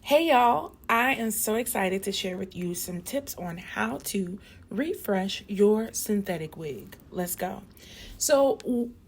Hey y'all, I am so excited to share with you some tips on how to refresh your synthetic wig. Let's go.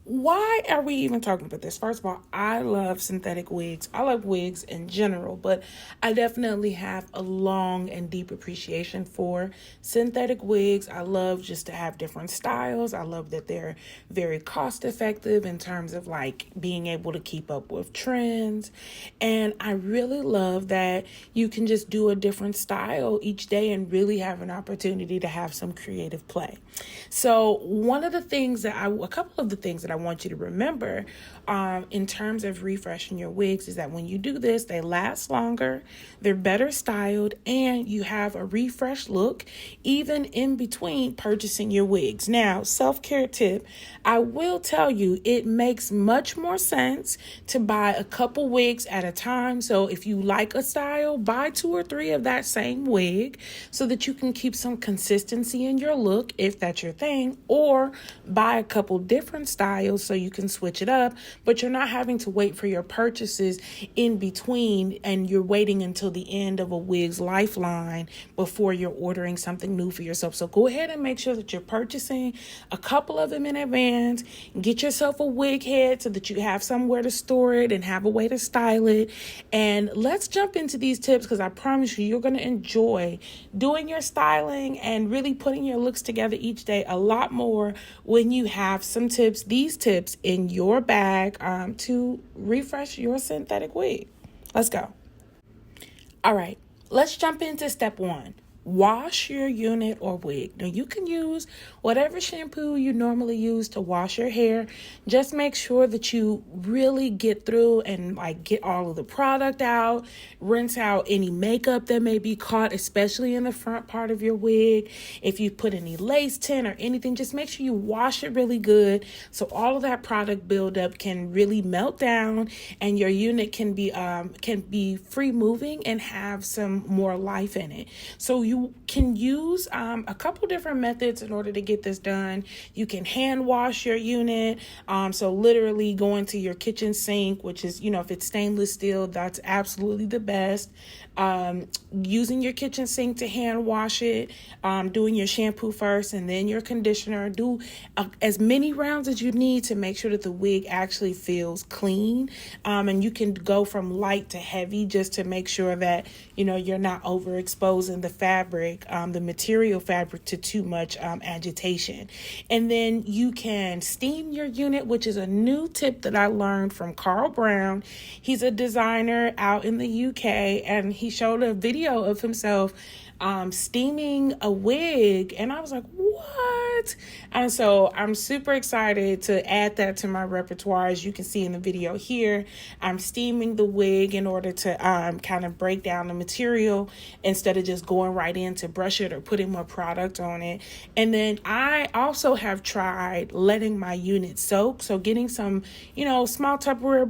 Why are we even talking about this? First of all, I love synthetic wigs. I love wigs in general, but I definitely have a long and deep appreciation for synthetic wigs. I love just to have different styles. I love that they're very cost effective in terms of like being able to keep up with trends. And I really love that you can just do a different style each day and really have an opportunity to have some creative play. So a couple of the things that I want you to remember in terms of refreshing your wigs is that when you do this, they last longer, they're better styled, and you have a refreshed look even in between purchasing your wigs. Now, self-care tip, I will tell you it makes much more sense to buy a couple wigs at a time. So if you like a style, buy 2 or 3 of that same wig so that you can keep some consistency in your look if that's your thing, or buy a couple different styles so you can switch it up, but you're not having to wait for your purchases in between and you're waiting until the end of a wig's lifeline before you're ordering something new for yourself. So go ahead and make sure that you're purchasing a couple of them in advance. Get yourself a wig head so that you have somewhere to store it and have a way to style it. And let's jump into these tips because I promise you're going to enjoy doing your styling and really putting your looks together each day a lot more when you have these tips in your bag to refresh your synthetic wig. Let's go. All right, let's jump into step 1. Wash your unit or wig. Now you can use whatever shampoo you normally use to wash your hair. Just make sure that you really get through and get all of the product out, rinse out any makeup that may be caught, especially in the front part of your wig. If you put any lace tint or anything, just make sure you wash it really good so all of that product buildup can really melt down and your unit can be free moving and have some more life in it. So you can use a couple different methods in order to get this done. You can hand wash your unit. So literally going to your kitchen sink, which is, if it's stainless steel, that's absolutely the best. Using your kitchen sink to hand wash it, doing your shampoo first and then your conditioner. Do as many rounds as you need to make sure that the wig actually feels clean. And you can go from light to heavy just to make sure that, you're not overexposing the fabric, the material fabric to too much agitation. And then you can steam your unit, which is a new tip that I learned from Carl Brown. He's a designer out in the UK, and he showed a video of himself steaming a wig, and I was like, what? And so I'm super excited to add that to my repertoire. As you can see in the video here, I'm steaming the wig in order to kind of break down the material instead of just going right in to brush it or putting more product on it. And then I also have tried letting my unit soak, so getting some small Tupperware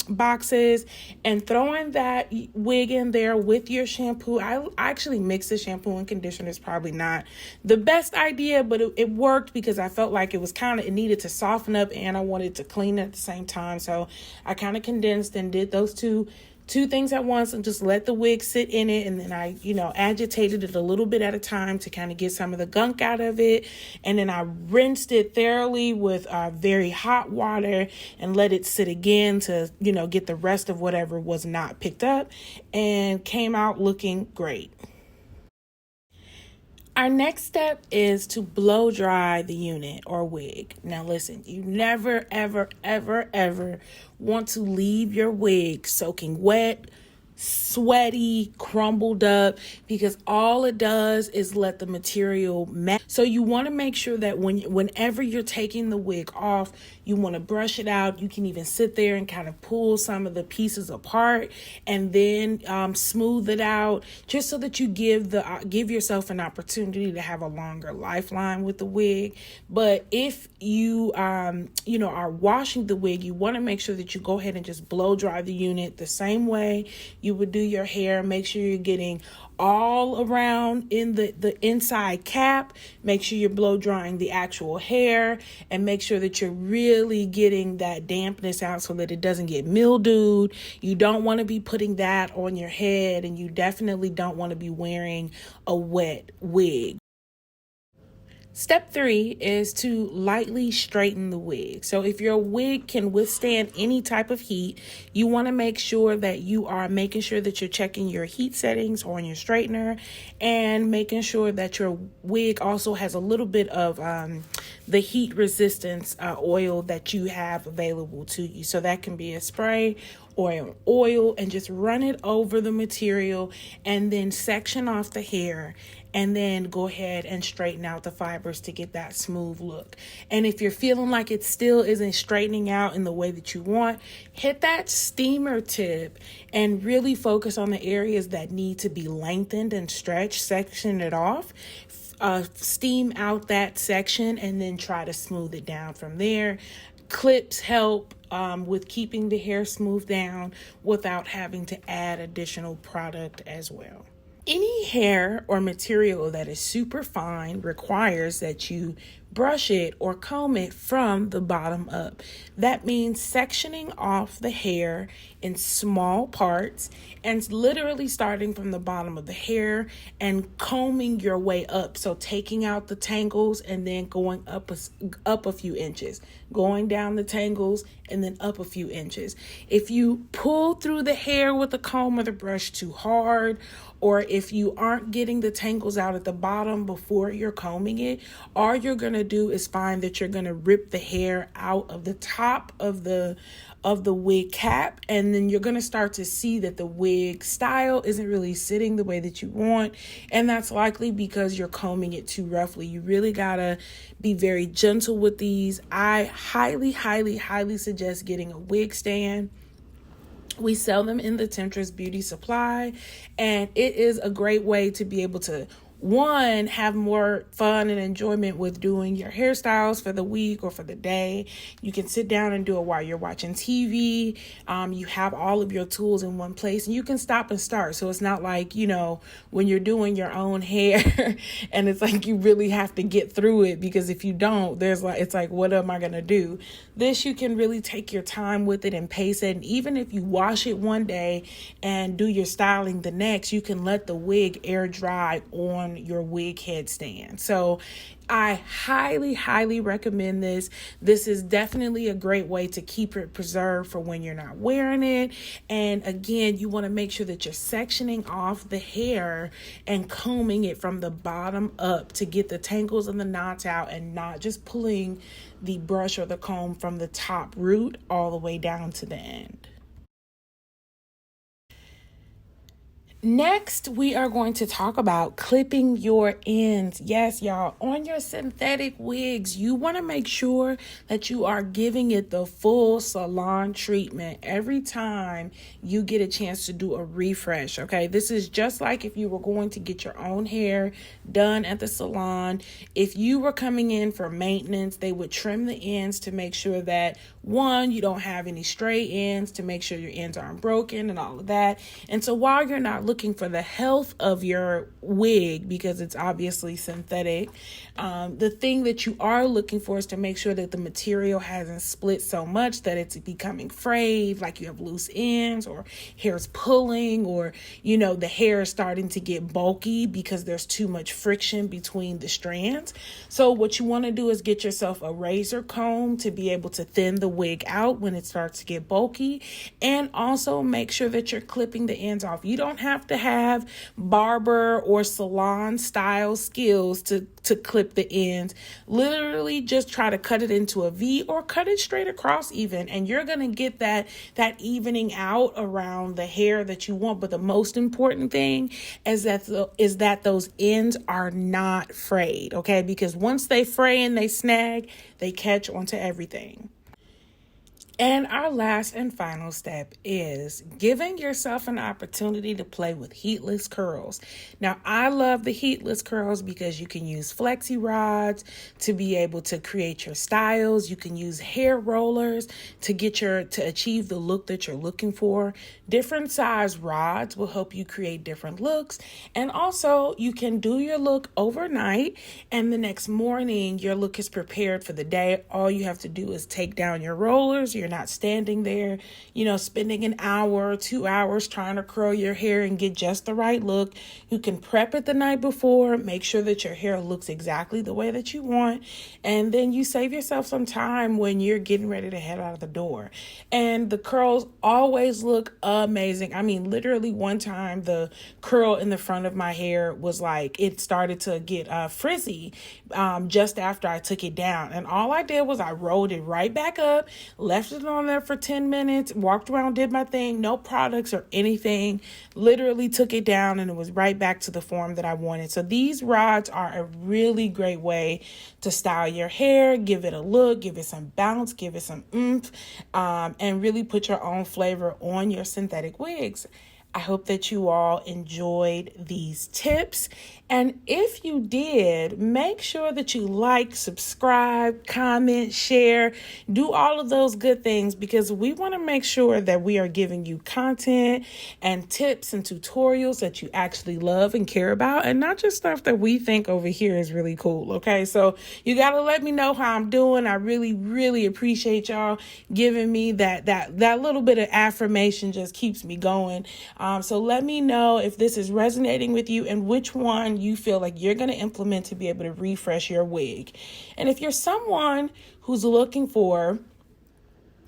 boxes and throwing that wig in there with your shampoo. I actually mix the shampoo and conditioner. Is probably not the best idea, but it worked because I felt like it needed to soften up and I wanted to clean at the same time. So I kind of condensed and did those two things at once and just let the wig sit in it. And then I, agitated it a little bit at a time to kind of get some of the gunk out of it. And then I rinsed it thoroughly with very hot water and let it sit again to, get the rest of whatever was not picked up, and came out looking great. Our next step is to blow dry the unit or wig. Now listen, you never, ever, ever, ever want to leave your wig soaking wet, sweaty, crumbled up, because all it does is let the material melt. So you want to make sure that whenever you're taking the wig off, you want to brush it out. You can even sit there and kind of pull some of the pieces apart and then smooth it out, just so that you give yourself an opportunity to have a longer lifeline with the wig. But if you are washing the wig, you want to make sure that you go ahead and just blow dry the unit the same way you would do your hair. Make sure you're getting all around in the inside cap. Make sure you're blow drying the actual hair, and make sure that you're really getting that dampness out so that it doesn't get mildewed. You don't want to be putting that on your head, and you definitely don't want to be wearing a wet wig. Step 3 is to lightly straighten the wig. So if your wig can withstand any type of heat, you want to make sure that you are making sure that you're checking your heat settings on your straightener, and making sure that your wig also has a little bit of the heat resistance oil that you have available to you. So that can be a spray or an oil, and just run it over the material, and then section off the hair, and then go ahead and straighten out the fibers to get that smooth look. And if you're feeling like it still isn't straightening out in the way that you want, hit that steamer tip and really focus on the areas that need to be lengthened and stretched. Section it off, steam out that section, and then try to smooth it down from there. Clips help with keeping the hair smooth down without having to add additional product as well. Any hair or material that is super fine requires that you brush it or comb it from the bottom up. That means sectioning off the hair in small parts and literally starting from the bottom of the hair and combing your way up. So taking out the tangles and then going up a few inches, going down the tangles and then up a few inches. If you pull through the hair with the comb or the brush too hard, or if you aren't getting the tangles out at the bottom before you're combing it, all you're going to do is find that you're going to rip the hair out of the top of the wig cap, and then you're going to start to see that the wig style isn't really sitting the way that you want, and that's likely because you're combing it too roughly. You really got to be very gentle with these. I highly suggest getting a wig stand. We sell them in the Temptress Beauty Supply, and it is a great way to be able to, one, have more fun and enjoyment with doing your hairstyles for the week or for the day. You can sit down and do it while you're watching TV. You have all of your tools in one place, and you can stop and start. So it's not like, when you're doing your own hair and it's like you really have to get through it, because if you don't, it's like, what am I going to do? This, you can really take your time with it and pace it. And even if you wash it one day and do your styling the next, you can let the wig air dry on your wig headstand. So I highly recommend this. This is definitely a great way to keep it preserved for when you're not wearing it. And again, you want to make sure that you're sectioning off the hair and combing it from the bottom up to get the tangles and the knots out, and not just pulling the brush or the comb from the top root all the way down to the end. Next, we are going to talk about clipping your ends. Yes, y'all, on your synthetic wigs, you want to make sure that you are giving it the full salon treatment every time you get a chance to do a refresh, okay? This is just like if you were going to get your own hair done at the salon. If you were coming in for maintenance, they would trim the ends to make sure that, one, you don't have any stray ends, to make sure your ends aren't broken and all of that. And so while you're not looking for the health of your wig, because it's obviously synthetic, the thing that you are looking for is to make sure that the material hasn't split so much that it's becoming frayed, like you have loose ends, or hair's pulling, or the hair is starting to get bulky because there's too much friction between the strands. So what you want to do is get yourself a razor comb to be able to thin the wig out when it starts to get bulky, and also make sure that you're clipping the ends off. You don't have to have barber or salon style skills to clip the ends. Literally just try to cut it into a V or cut it straight across even, and you're going to get that evening out around the hair that you want. But the most important thing is that those ends are not frayed, okay? Because once they fray and they snag, they catch onto everything. And our last and final step is giving yourself an opportunity to play with heatless curls. Now, I love the heatless curls because you can use flexi rods to be able to create your styles. You can use hair rollers to achieve the look that you're looking for. Different size rods will help you create different looks. And also, you can do your look overnight, and the next morning your look is prepared for the day. All you have to do is take down your rollers. You're not standing there, spending an hour or 2 hours trying to curl your hair and get just the right look. You can prep it the night before, make sure that your hair looks exactly the way that you want, and then you save yourself some time when you're getting ready to head out of the door. And the curls always look amazing. I mean, literally one time the curl in the front of my hair was like, it started to get frizzy just after I took it down. And all I did was I rolled it right back up, left it on there for 10 minutes, walked around, did my thing, no products or anything, literally took it down, and it was right back to the form that I wanted. So these rods are a really great way to style your hair, give it a look, give it some bounce, give it some oomph, and really put your own flavor on your synthetic wigs. I hope that you all enjoyed these tips. And if you did, make sure that you like, subscribe, comment, share, do all of those good things, because we want to make sure that we are giving you content and tips and tutorials that you actually love and care about, and not just stuff that we think over here is really cool. Okay, so you got to let me know how I'm doing. I really, really appreciate y'all giving me that little bit of affirmation. Just keeps me going. So let me know if this is resonating with you and which one you feel like you're going to implement to be able to refresh your wig. And if you're someone who's looking for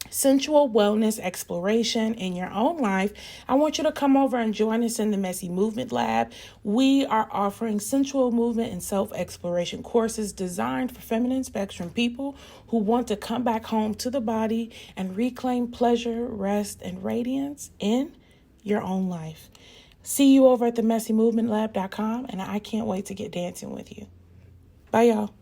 sensual wellness exploration in your own life, I want you to come over and join us in the Messy Movement Lab. We are offering sensual movement and self-exploration courses designed for feminine spectrum people who want to come back home to the body and reclaim pleasure, rest, and radiance in your own life. See you over at themessymovementlab.com, and I can't wait to get dancing with you. Bye, y'all.